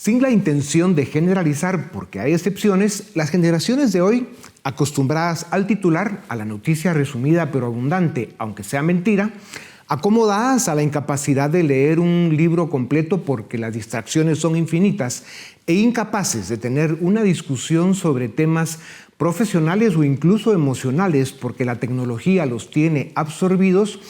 Sin la intención de generalizar, porque hay excepciones, las generaciones de hoy, acostumbradas al titular, a la noticia resumida pero abundante, aunque sea mentira, acomodadas a la incapacidad de leer un libro completo porque las distracciones son infinitas e incapaces de tener una discusión sobre temas profesionales o incluso emocionales porque la tecnología los tiene absorbidos,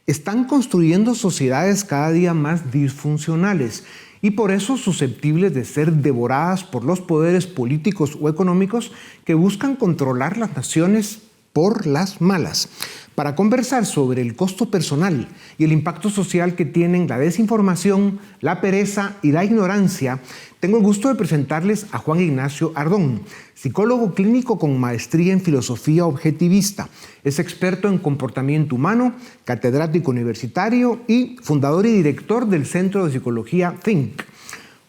están construyendo sociedades cada día más disfuncionales y por eso susceptibles de ser devoradas por los poderes políticos o económicos que buscan controlar las naciones por las malas. Para conversar sobre el costo personal y el impacto social que tienen la desinformación, la pereza y la ignorancia, tengo el gusto de presentarles a Juan Ignacio Ardón, psicólogo clínico con maestría en filosofía objetivista. Es experto en comportamiento humano, catedrático universitario y fundador y director del Centro de Psicología Think.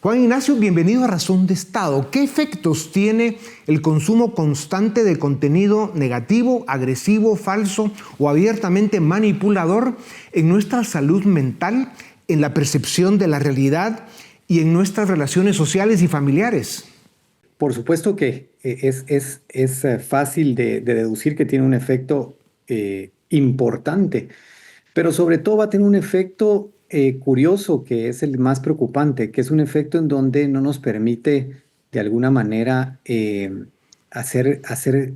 Juan Ignacio, bienvenido a Razón de Estado. ¿Qué efectos tiene el consumo constante de contenido negativo, agresivo, falso o abiertamente manipulador en nuestra salud mental, en la percepción de la realidad y en nuestras relaciones sociales y familiares? Por supuesto que es fácil de deducir que tiene un efecto importante, pero sobre todo va a tener un efecto curioso, que es el más preocupante, que es un efecto en donde no nos permite de alguna manera hacer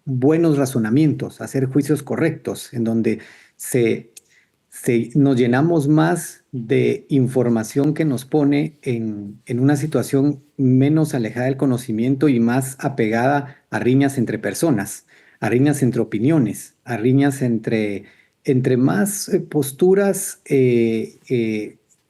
buenos razonamientos, hacer juicios correctos, en donde se, nos llenamos más de información que nos pone en una situación menos alejada del conocimiento y más apegada a riñas entre personas, a riñas entre opiniones, a riñas entre más posturas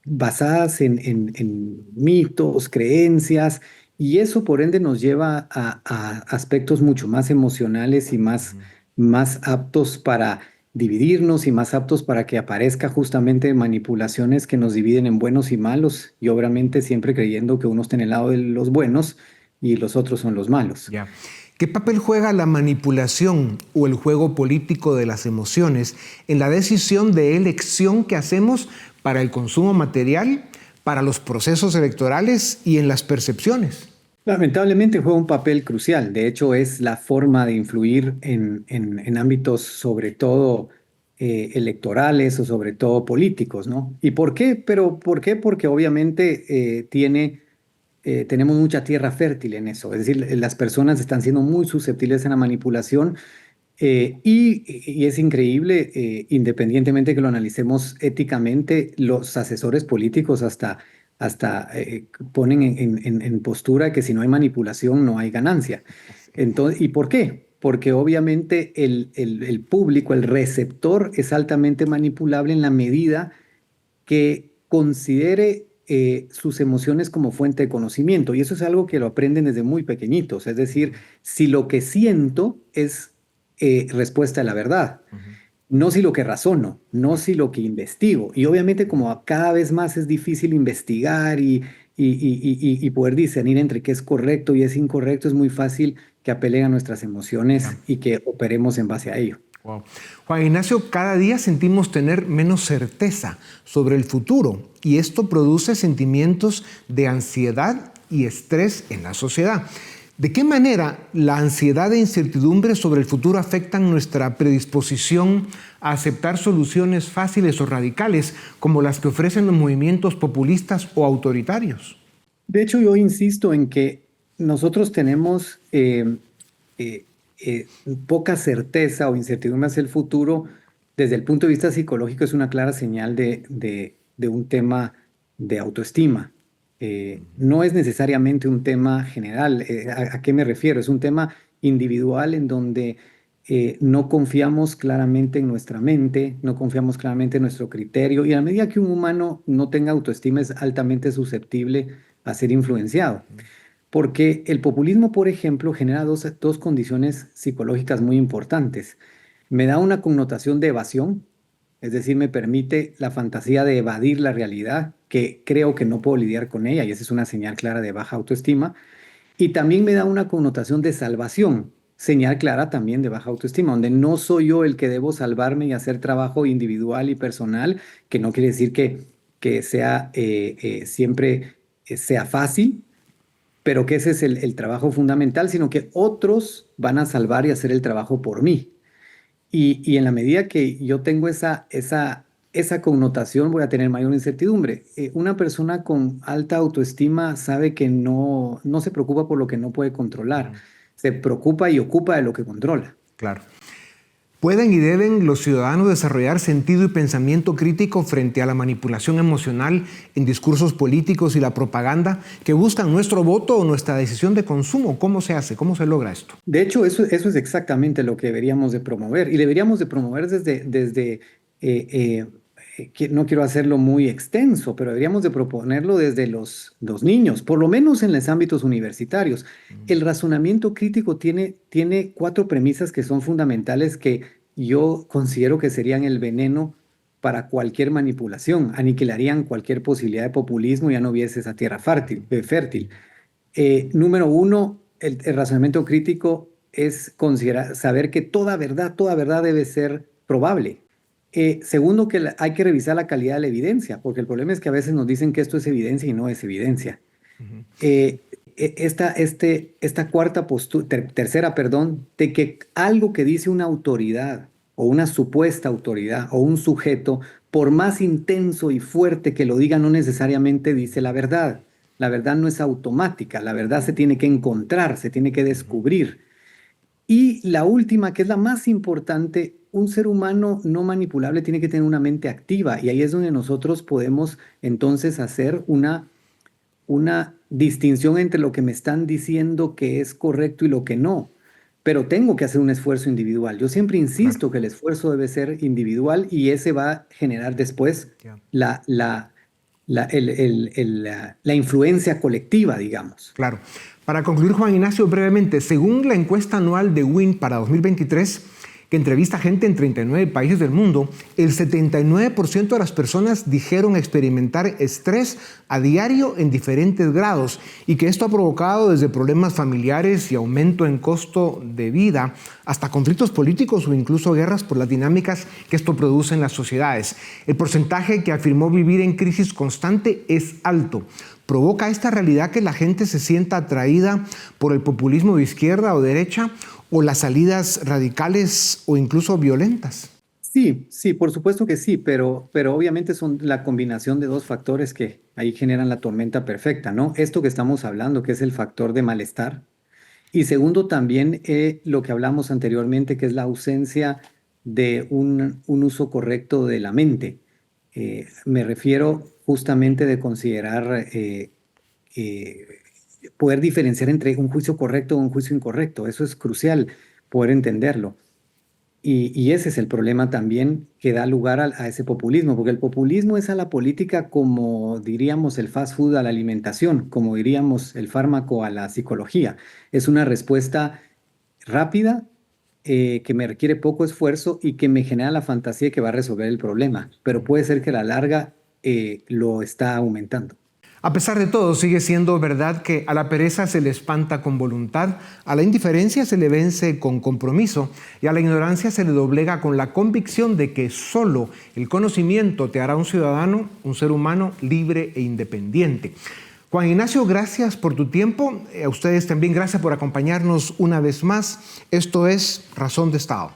basadas en mitos, creencias, y eso por ende nos lleva a aspectos mucho más emocionales y más aptos para dividirnos y más aptos para que aparezca justamente manipulaciones que nos dividen en buenos y malos, y obviamente siempre creyendo que uno está en el lado de los buenos y los otros son los malos. Ya. ¿Qué papel juega la manipulación o el juego político de las emociones en la decisión de elección que hacemos para el consumo material, para los procesos electorales y en las percepciones? Lamentablemente juega un papel crucial. De hecho, es la forma de influir en ámbitos sobre todo electorales o sobre todo políticos, ¿no? ¿Y por qué? ¿Por qué? Porque obviamente tenemos mucha tierra fértil en eso. Es decir, las personas están siendo muy susceptibles a la manipulación y es increíble, independientemente que lo analicemos éticamente, los asesores políticos hasta ponen en postura que si no hay manipulación no hay ganancia. Entonces, ¿y por qué? Porque obviamente el público, el receptor, es altamente manipulable en la medida que considere sus emociones como fuente de conocimiento. Y eso es algo que lo aprenden desde muy pequeñitos. Es decir, si lo que siento es respuesta a la verdad, no si lo que razono, no si lo que investigo. Y obviamente como cada vez más es difícil investigar y poder discernir entre qué es correcto y es incorrecto, es muy fácil que apelen a nuestras emociones y que operemos en base a ello. Wow. Juan Ignacio, cada día sentimos tener menos certeza sobre el futuro y esto produce sentimientos de ansiedad y estrés en la sociedad. ¿De qué manera la ansiedad e incertidumbre sobre el futuro afectan nuestra predisposición a aceptar soluciones fáciles o radicales como las que ofrecen los movimientos populistas o autoritarios? De hecho, yo insisto en que nosotros tenemos eh, poca certeza o incertidumbre hacia el futuro. Desde el punto de vista psicológico es una clara señal de un tema de autoestima. No es necesariamente un tema general. ¿A qué me refiero? Es un tema individual en donde no confiamos claramente en nuestra mente, no confiamos claramente en nuestro criterio, y a medida que un humano no tenga autoestima es altamente susceptible a ser influenciado. Porque el populismo, por ejemplo, genera dos condiciones psicológicas muy importantes. Me da una connotación de evasión, es decir, me permite la fantasía de evadir la realidad, que creo que no puedo lidiar con ella, y esa es una señal clara de baja autoestima. Y también me da una connotación de salvación, señal clara también de baja autoestima, donde no soy yo el que debo salvarme y hacer trabajo individual y personal, que no quiere decir que sea siempre sea fácil, pero que ese es el trabajo fundamental, sino que otros van a salvar y hacer el trabajo por mí. Y en la medida que yo tengo esa connotación, voy a tener mayor incertidumbre. Una persona con alta autoestima sabe que no se preocupa por lo que no puede controlar, se preocupa y ocupa de lo que controla. Claro. ¿Pueden y deben los ciudadanos desarrollar sentido y pensamiento crítico frente a la manipulación emocional en discursos políticos y la propaganda que buscan nuestro voto o nuestra decisión de consumo? ¿Cómo se hace? ¿Cómo se logra esto? De hecho, eso es exactamente lo que deberíamos de promover. Y deberíamos de promover que no quiero hacerlo muy extenso, pero deberíamos de proponerlo desde los niños, por lo menos en los ámbitos universitarios. El razonamiento crítico tiene 4 premisas que son fundamentales que yo considero que serían el veneno para cualquier manipulación, aniquilarían cualquier posibilidad de populismo, ya no hubiese esa tierra fértil. Número 1, el razonamiento crítico es saber que toda verdad debe ser probable. Segundo, que hay que revisar la calidad de la evidencia, porque el problema es que a veces nos dicen que esto es evidencia y no es evidencia. Esta cuarta postura, tercera, perdón, de que algo que dice una autoridad o una supuesta autoridad o un sujeto, por más intenso y fuerte que lo diga, no necesariamente dice la verdad. La verdad no es automática, la verdad se tiene que encontrar, se tiene que descubrir. Y la última, que es la más importante, un ser humano no manipulable tiene que tener una mente activa, y ahí es donde nosotros podemos entonces hacer una distinción entre lo que me están diciendo que es correcto y lo que no. Pero tengo que hacer un esfuerzo individual. Yo siempre insisto que el esfuerzo debe ser individual y ese va a generar después la influencia colectiva, digamos. Claro. Para concluir, Juan Ignacio, brevemente, según la encuesta anual de WIN para 2023, que entrevista a gente en 39 países del mundo, el 79% de las personas dijeron experimentar estrés a diario en diferentes grados y que esto ha provocado desde problemas familiares y aumento en costo de vida hasta conflictos políticos o incluso guerras por las dinámicas que esto produce en las sociedades. El porcentaje que afirmó vivir en crisis constante es alto. ¿Provoca esta realidad que la gente se sienta atraída por el populismo de izquierda o derecha o las salidas radicales o incluso violentas? Sí, por supuesto que sí, pero obviamente son la combinación de 2 factores que ahí generan la tormenta perfecta, ¿no? Esto que estamos hablando, que es el factor de malestar. Y segundo, también lo que hablamos anteriormente, que es la ausencia de un uso correcto de la mente. Me refiero justamente de considerar poder diferenciar entre un juicio correcto o un juicio incorrecto. Eso es crucial, poder entenderlo. Y ese es el problema también que da lugar a ese populismo, porque el populismo es a la política como diríamos el fast food a la alimentación, como diríamos el fármaco a la psicología. Es una respuesta rápida, que me requiere poco esfuerzo y que me genera la fantasía que va a resolver el problema, pero puede ser que a la larga lo está aumentando. A pesar de todo, sigue siendo verdad que a la pereza se le espanta con voluntad, a la indiferencia se le vence con compromiso y a la ignorancia se le doblega con la convicción de que solo el conocimiento te hará un ciudadano, un ser humano libre e independiente. Juan Ignacio, gracias por tu tiempo. A ustedes también gracias por acompañarnos una vez más. Esto es Razón de Estado.